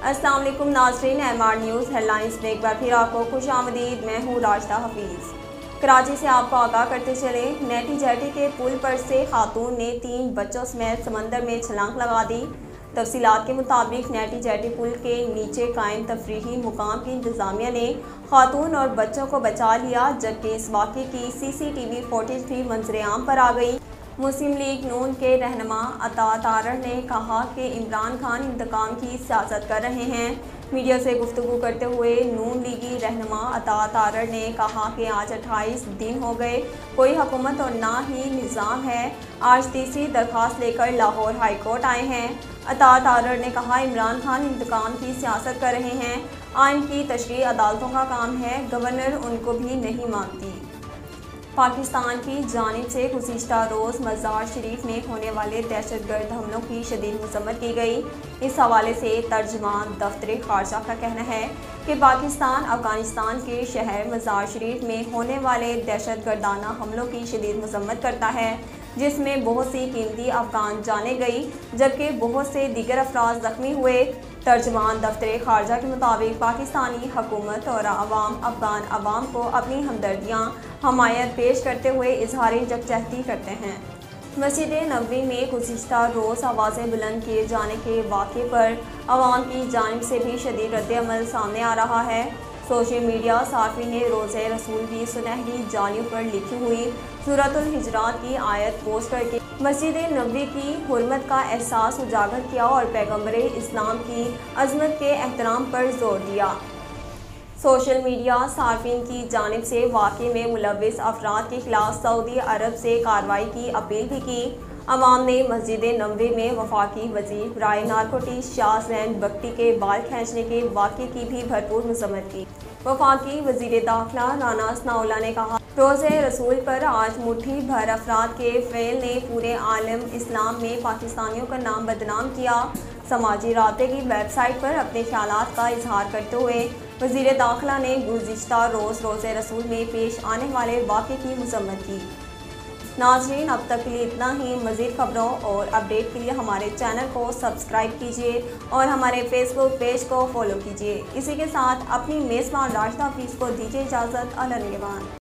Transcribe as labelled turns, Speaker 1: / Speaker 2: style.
Speaker 1: अस्सलाम वालेकुम नाज़रीन, MR न्यूज़ हेडलाइंस में एक बार फिर आपको खुशामदीद। मैं हूँ राशिदा हफीज़। कराची से आपको आगाह करते चले, नेटी जेटी के पुल पर से खातून ने 3 बच्चों समेत समंदर में छलांग लगा दी। तफसीलात के मुताबिक नेटी जेटी पुल के नीचे कायम तफरीही मुकाम की इंतज़ामिया ने खातून और बच्चों को बचा लिया, जबकि इस वाक़े की CCTV फुटेज भी मंजर-ए-आम पर आ गई। मुस्लिम लीग नून के रहनुमा अता तारड़ ने कहा कि इमरान खान इंतकाम की सियासत कर रहे हैं। मीडिया से गुफ्तगू करते हुए नून लीगी रहनुमा अता तारड़ ने कहा कि आज 28 दिन हो गए, कोई हुकूमत और ना ही निज़ाम है। आज तीसरी दरख्वास्त लेकर लाहौर हाई कोर्ट आए हैं। अता तारड़ ने कहा, इमरान खान इंतकाम की सियासत कर रहे हैं। आइन की तशरीह अदालतों का काम है, गवर्नर उनको भी नहीं मानती। पाकिस्तान की जानिब से गुज़िश्ता रोज़ मज़ार शरीफ में होने वाले दहशतगर्द हमलों की शदीद मज़म्मत की गई। इस हवाले से तर्जुमान दफ्तर ख़ारजा का कहना है कि पाकिस्तान अफ़गानिस्तान के शहर मज़ार शरीफ में होने वाले दहशतगर्दाना हमलों की शदीद मज़म्मत करता है, जिसमें बहुत सी कीमती अफ़गान जाने गई, जबकि बहुत से दीगर अफराद ज़ख्मी हुए। तर्जुमान दफ्तर ख़ारजा के मुताबिक पाकिस्तानी हुकूमत और अवाम अफ़गान अवाम को अपनी हमदर्दियाँ हमायत पेश करते हुए इजहार यकजहती करते हैं। मस्जिद नबवी में गुज़िश्ता रोज़ आवाज़ें बुलंद किए जाने के वाक़े पर अवाम की जानिब से भी शदीद रद्द-ए-अमल सामने आ रहा है। सोशल मीडिया साफ़ी ने रोज़े रसूल की सुनहरी जालियों पर लिखी हुई सूरतुल हिजरात की आयत पोस्ट करके मस्जिद नबवी की हुर्मत का एहसास उजागर किया और पैगम्बरे इस्लाम की अज़मत के एहतराम पर जोर दिया। सोशल मीडिया सार्फिन की जानिब से वाक़े में मुलव्विस अफराद के खिलाफ सऊदी अरब से कार्रवाई की अपील भी की। अवाम ने मस्जिद नबवी में वफाकी वज़ीर बराए नारकोटिक्स शाह ज़ैन बख्ती के बाल खींचने के वाक़े की भी भरपूर मज़म्मत की। वफाकी वज़ीर दाखिला राना सनाउल्लाह ने कहा, रोज़े रसूल पर आज मुट्ठी भर अफराद के फ़ेल ने पूरे आलम इस्लाम में पाकिस्तानियों का नाम बदनाम किया। समाजी राब्ते की वेबसाइट पर अपने ख़यालात का इजहार करते हुए वज़ीर दाखिला ने गुज़िश्ता रोज़े रसूल में पेश आने वाले वाक़े की मज़म्मत की। नाज़रीन, अब तक के लिए इतना ही। मज़ीद खबरों और अपडेट के लिए हमारे चैनल को सब्सक्राइब कीजिए और हमारे फेसबुक पेज को फॉलो कीजिए। इसी के साथ अपनी मेज़बान राशिदा हफीज़ को दीजिए इजाज़त। अल्लाह निगहबान।